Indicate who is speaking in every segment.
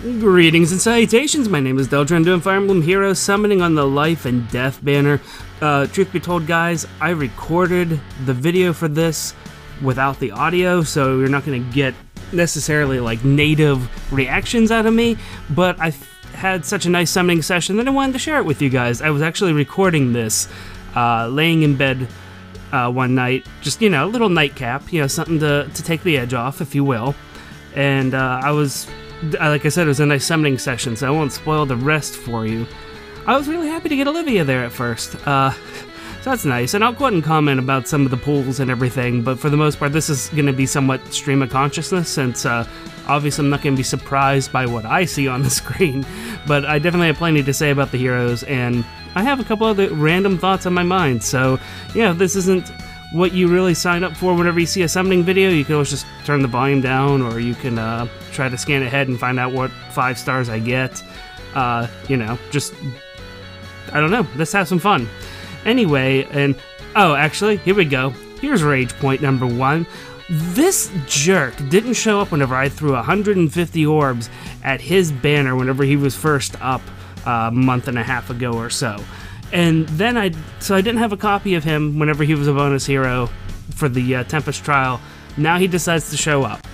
Speaker 1: Greetings and salutations, my name is Deldra, doing Fire Emblem Heroes, summoning on the Life and Death banner. Truth be told, guys, I recorded the video for this without the audio, so you're not going to get necessarily like native reactions out of me, but I had such a nice summoning session that I wanted to share it with you guys. I was actually recording this, laying in bed one night, just, you know, a little nightcap, you know, something to take the edge off, if you will, and like I said, it was a nice summoning session, so I won't spoil the rest for you. I was really happy to get Olivia there at first, so that's nice, and I'll go ahead and comment about some of the pools and everything, but for the most part, this is going to be somewhat stream of consciousness, since obviously I'm not going to be surprised by what I see on the screen, but I definitely have plenty to say about the heroes, and I have a couple other random thoughts on my mind, so yeah, this isn't what you really sign up for whenever you see a summoning video. You can always just turn the volume down, or you can try to scan ahead and find out what 5 stars I get. You know, just, I don't know, let's have some fun. Anyway, and, oh, actually, here we go. Here's rage point number 1. This jerk didn't show up whenever I threw 150 orbs at his banner whenever he was first up a month and a half ago or so. And then I didn't have a copy of him whenever he was a bonus hero for the Tempest trial. Now he decides to show up.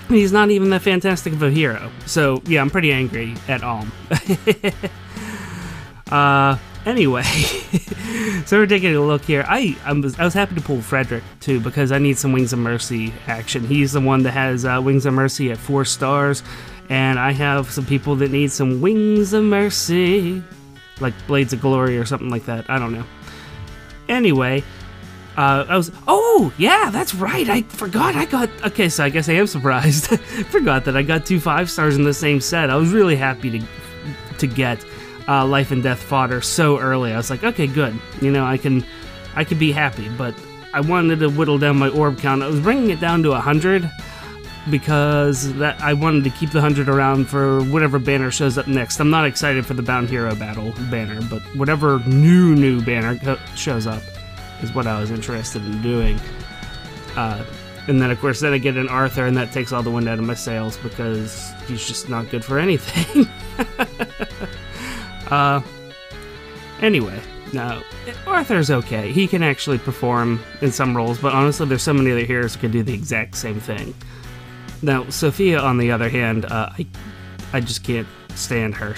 Speaker 1: He's not even that fantastic of a hero. So yeah, I'm pretty angry at Alm. Anyway, so we're taking a look here. I was happy to pull Frederick too, because I need some Wings of Mercy action. He's the one that has Wings of Mercy at 4 stars, and I have some people that need some Wings of Mercy, like Blades of Glory or something like that. I don't know. Anyway, oh, yeah, that's right. I forgot I got, okay, so I guess I am surprised. Forgot that I got 2 5 stars in the same set. I was really happy to get Life and Death fodder so early. I was like, okay, good. You know, I can be happy, but I wanted to whittle down my orb count. I was bringing it down to 100 because I wanted to keep the 100 around for whatever banner shows up next. I'm not excited for the Bound Hero Battle banner, but whatever new banner shows up is what I was interested in doing. And then, of course, then I get an Arthur, and that takes all the wind out of my sails because he's just not good for anything. Anyway, now, Arthur's okay. He can actually perform in some roles, but honestly, there's so many other heroes who can do the exact same thing. Now, Sophia, on the other hand, I just can't stand her.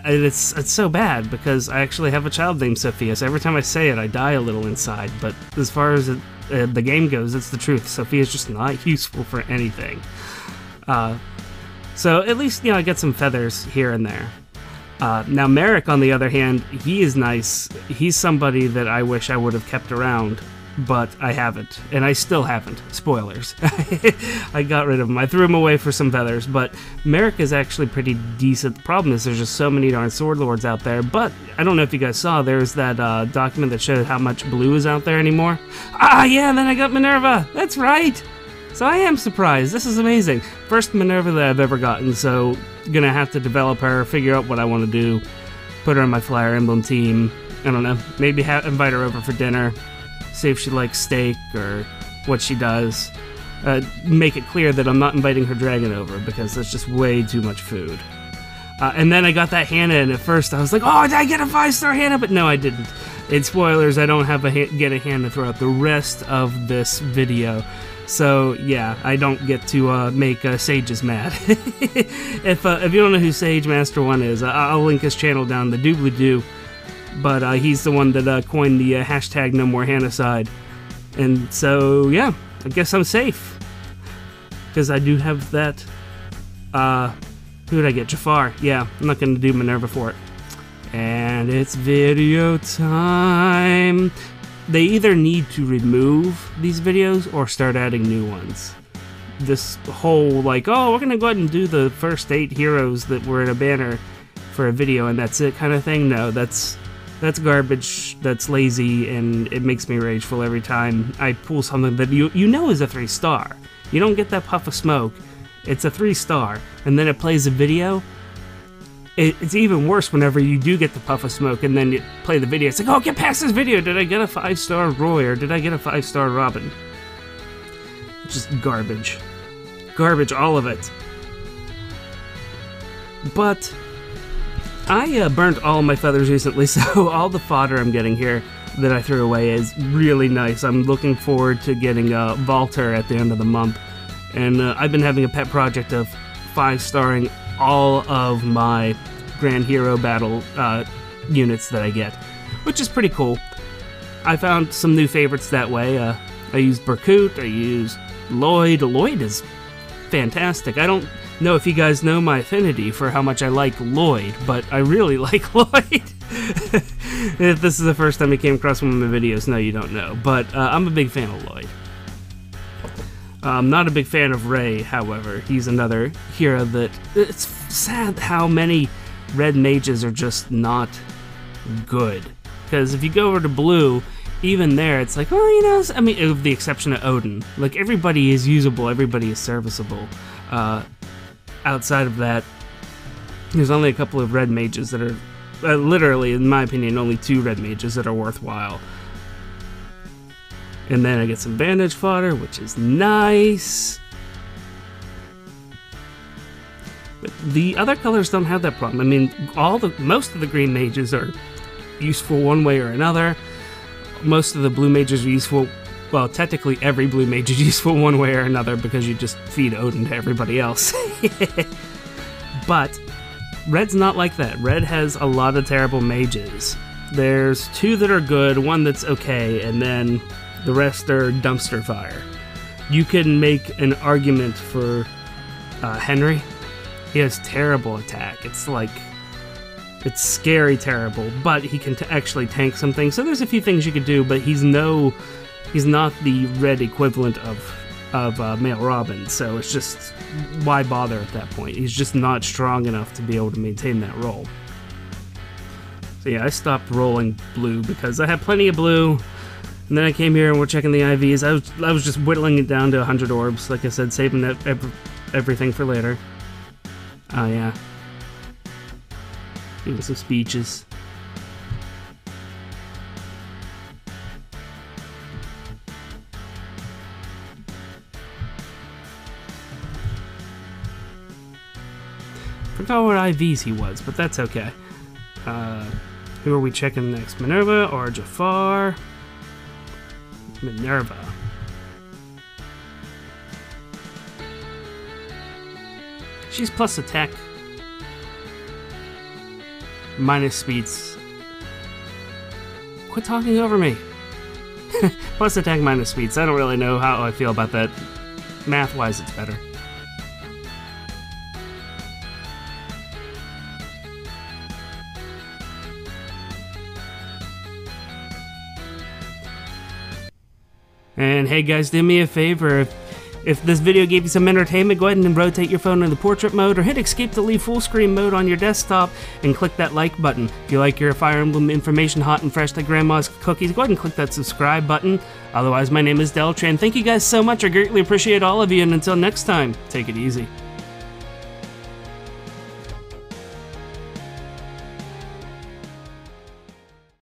Speaker 1: It's so bad because I actually have a child named Sophia, so every time I say it, I die a little inside. But as far as the game goes, it's the truth. Sophia's just not useful for anything. So at least, you know, I get some feathers here and there. Now, Merrick, on the other hand, he is nice. He's somebody that I wish I would have kept around, but I haven't, and I still haven't. Spoilers. I got rid of him. I threw him away for some feathers, but Merrick is actually pretty decent. The problem is there's just so many darn sword lords out there, but I don't know if you guys saw, there's that document that showed how much blue is out there anymore. Ah, yeah, then I got Minerva. That's right. So I am surprised. This is amazing. First Minerva that I've ever gotten, so gonna have to develop her, figure out what I want to do, put her on my Fire Emblem team. I don't know, maybe invite her over for dinner, see if she likes steak or what she does. Make it clear that I'm not inviting her dragon over because that's just way too much food. And then I got that Hana, and at first I was like, oh, did I get a 5-star Hana? But no, I didn't. In spoilers, I don't have get a Hana throughout the rest of this video. So yeah, I don't get to make Sages mad. If you don't know who Sage Master 1 is, I'll link his channel down the doobly-doo. But he's the one that coined the hashtag nomorehanacide. And so yeah, I guess I'm safe. Because I do have that, who did I get? Jaffar. Yeah, I'm not going to do Minerva for it. And it's video time. They either need to remove these videos or start adding new ones. This whole, like, oh, we're going to go ahead and do the first 8 heroes that were in a banner for a video and that's it kind of thing. No, that's garbage, that's lazy, and it makes me rageful every time I pull something that you know is a 3-star. You don't get that puff of smoke. It's a 3-star, and then it plays a video. It's even worse whenever you do get the puff of smoke and then you play the video. It's like, oh, get past this video. Did I get a 5-star Roy or did I get a 5-star Robin? Just garbage. Garbage, all of it. But I burnt all my feathers recently, so all the fodder I'm getting here that I threw away is really nice. I'm looking forward to getting Valter at the end of the month, and I've been having a pet project of 5-starring all of my Grand Hero Battle units that I get, which is pretty cool. I found some new favorites that way. I used Berkut, I used Lloyd. Lloyd is fantastic. I don't know if you guys know my affinity for how much I like Lloyd, but I really like Lloyd. If this is the first time you came across one of my videos, no, you don't know. But I'm a big fan of Lloyd. I'm not a big fan of Ray, however. He's another hero that... It's sad how many red mages are just not good. Because if you go over to blue, even there, it's like, well, you know, I mean, with the exception of Odin. Like, everybody is usable, everybody is serviceable. Outside of that, there's only a couple of red mages that are... literally, in my opinion, only 2 red mages that are worthwhile. And then I get some bandage fodder, which is nice. But the other colors don't have that problem. I mean, most of the green mages are useful one way or another. Most of the blue mages are useful. Well, technically every blue mage is useful one way or another because you just feed Odin to everybody else. But red's not like that. Red has a lot of terrible mages. There's 2 that are good, 1 that's okay, and then the rest are dumpster fire. You can make an argument for Henry. He has terrible attack. It's like, it's scary terrible, but he can actually tank some things. So there's a few things you could do, but he's not the red equivalent of Male Robin, so it's just, why bother at that point? He's just not strong enough to be able to maintain that role. So yeah, I stopped rolling blue because I had plenty of blue, and then I came here and we're checking the IVs. I was just whittling it down to 100 orbs, like I said, saving everything for later. Oh yeah. Giving some speeches. Forgot what IVs he was, but that's okay. Who are we checking next? Minerva or Jaffar? Minerva. She's plus attack. Minus speeds. Quit talking over me. Plus attack, minus speeds. I don't really know how I feel about that. Math-wise, it's better. And hey guys, do me a favor, if this video gave you some entertainment, go ahead and rotate your phone into portrait mode or hit escape to leave full screen mode on your desktop and click that like button. If you like your Fire Emblem information hot and fresh like grandma's cookies, go ahead and click that subscribe button. Otherwise, my name is Deltran. Thank you guys so much, I greatly appreciate all of you, and until next time, take it easy.